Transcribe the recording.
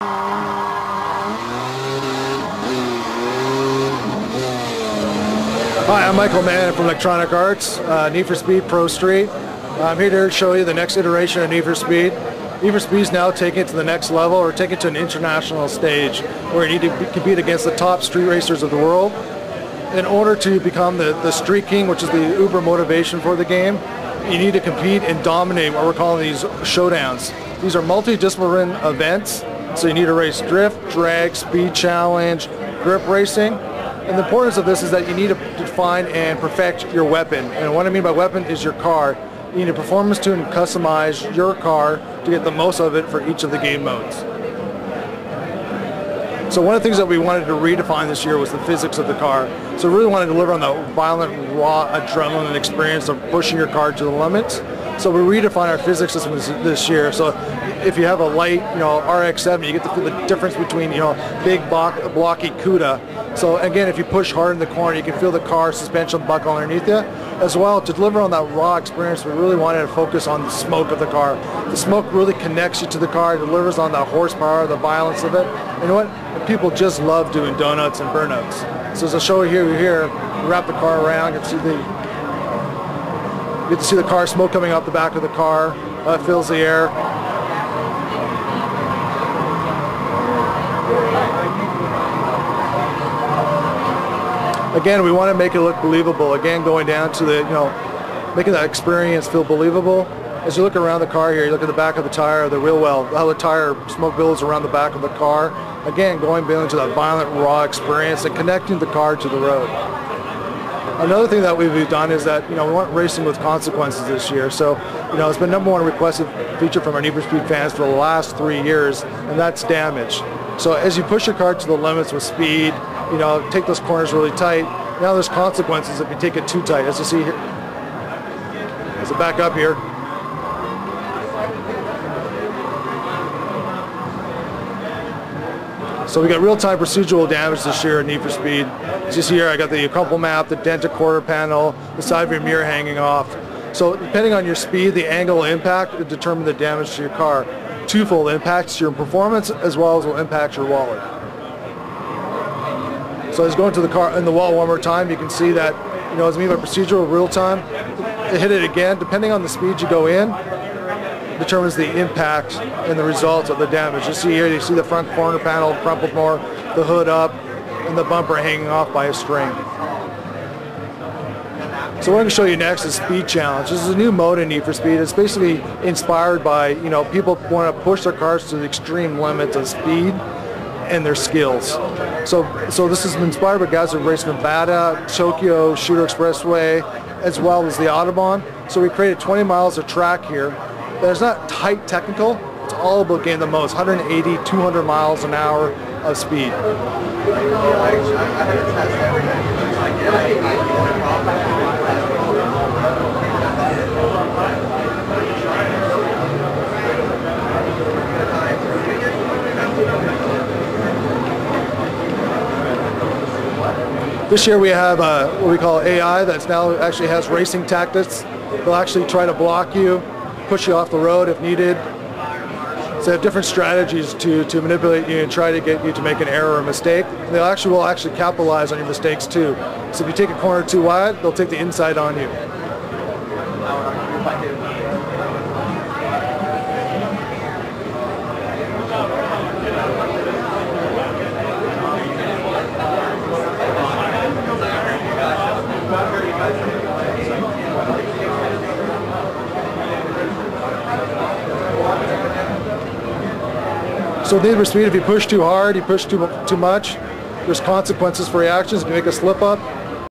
Hi, I'm Michael Mann from Electronic Arts, NFS Pro Street. I'm here to show you the next iteration of NFS. NFS is now taking it to the next level, or taking it to an international stage where you need to compete against the top street racers of the world. In order to become the Street King, which is the uber motivation for the game, you need to compete and dominate what we're calling these showdowns. These are multidisciplinary events, so you need to race drift, drag, speed challenge, grip racing. And the importance of this is that you need to define and perfect your weapon. And what I mean by weapon is your car. You need to performance tune and customize your car to get the most of it for each of the game modes. So one of the things that we wanted to redefine this year was the physics of the car. So we really wanted to deliver on the violent, raw adrenaline experience of pushing your car to the limits. So we redefined our physics system this year. So if you have a light, RX-7, you get to feel the difference between, big blocky CUDA. So again, if you push hard in the corner, you can feel the car suspension buckle underneath you. As well, to deliver on that raw experience, we really wanted to focus on the smoke of the car. The smoke really connects you to the car, delivers on the horsepower, the violence of it. And you know what? People just love doing donuts and burnouts. So as I show you here, you wrap the car around, you get to see the car smoke coming out the back of the car, fills the air. Again, we want to make it look believable. Again, going down to the, making that experience feel believable. As you look around the car here, you look at the back of the tire, the wheel well, how the tire smoke billows around the back of the car. Again, going into that violent, raw experience and connecting the car to the road. Another thing that we've done is that, we want racing with consequences this year. So, it's been #1 requested feature from our Need for Speed fans for the last 3 years, and that's damage. So as you push your car to the limits with speed, take those corners really tight, now there's consequences if you take it too tight. As you see here, as I back up here, so we got real-time procedural damage this year at Need for Speed. As you see here, I got the crumple map, the dented quarter panel, the side of your mirror hanging off. So depending on your speed, the angle of impact will determine the damage to your car. Twofold impacts your performance as well as will impact your wallet. So as you go into the car in the wall one more time, you can see that, as I mean by procedural real-time, hit it again, depending on the speed you go in, determines the impact and the results of the damage. You see here, you see the front corner panel crumpled more, the hood up, and the bumper hanging off by a string. So what I'm going to show you next is Speed Challenge. This is a new mode in Need for Speed. It's basically inspired by, people want to push their cars to the extreme limits of speed and their skills. So this has been inspired by guys who race Nevada, Tokyo, Shooter Expressway, as well as the Autobahn. So we created 20 miles of track here. There's not tight technical, it's all about getting the most, 180, 200 miles an hour of speed. This year we have what we call AI that's now actually has racing tactics. They'll actually try to block you, push you off the road if needed. So they have different strategies to manipulate you and try to get you to make an error or mistake. And they will actually capitalize on your mistakes too. So if you take a corner too wide, they'll take the inside on you. So Need for Speed, if you push too hard, you push too much, there's consequences for reactions. If you make a slip up,